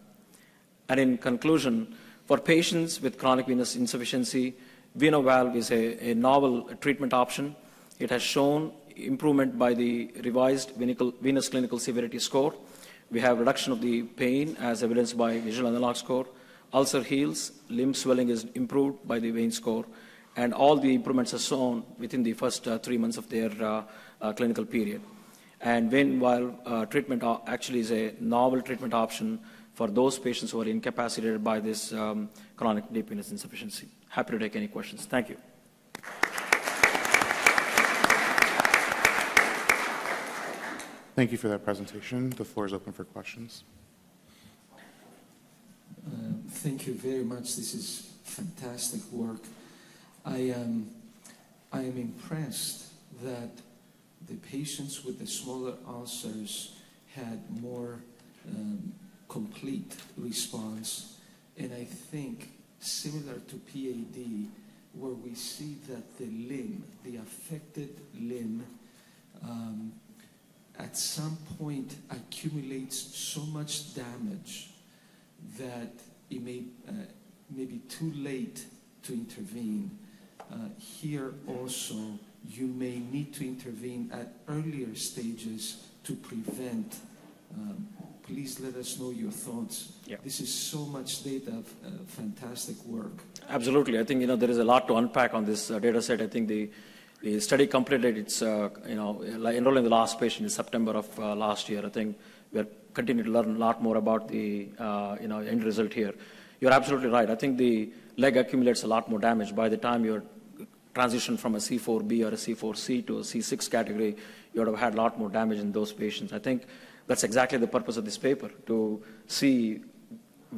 And in conclusion, for patients with chronic venous insufficiency, VenoValve is a novel treatment option. It has shown improvement by the revised venous clinical severity score. We have reduction of the pain as evidenced by visual analog score. Ulcer heals, limb swelling is improved by the vein score, and all the improvements are shown within the first 3 months of their clinical period. And vein valve treatment actually is a novel treatment option for those patients who are incapacitated by this chronic deep venous insufficiency. Happy to take any questions. Thank you. Thank you for that presentation. The floor is open for questions. Thank you very much. This is fantastic work. I am impressed that the patients with the smaller ulcers had more complete response. And I think similar to PAD, where we see that the limb, the affected limb, at some point accumulates so much damage that it may be too late to intervene. Here also, you may need to intervene at earlier stages to prevent. Please let us know your thoughts. Yeah. This is so much data, fantastic work. Absolutely. I think there is a lot to unpack on this data set. I think the study completed its enrolling the last patient in September of last year. I think we are continuing to learn a lot more about the end result here. You're absolutely right. I think the leg accumulates a lot more damage. By the time you're transitioned from a C4B or a C4C to a C6 category, you would have had a lot more damage in those patients. I think that's exactly the purpose of this paper, to see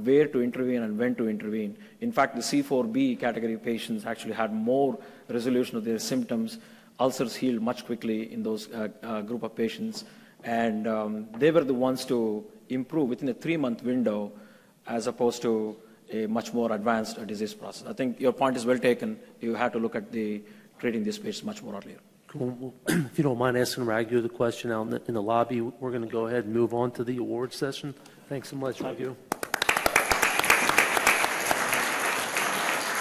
where to intervene and when to intervene. In fact, the C4B category patients actually had more resolution of their symptoms. Ulcers healed much quickly in those group of patients. And they were the ones to improve within a 3-month window as opposed to a much more advanced disease process. I think your point is well taken. You have to look at treating these patients much more earlier. Cool. If you don't mind asking Raghu the question out in the lobby, we're going to go ahead and move on to the award session. Thanks so much, Raghu.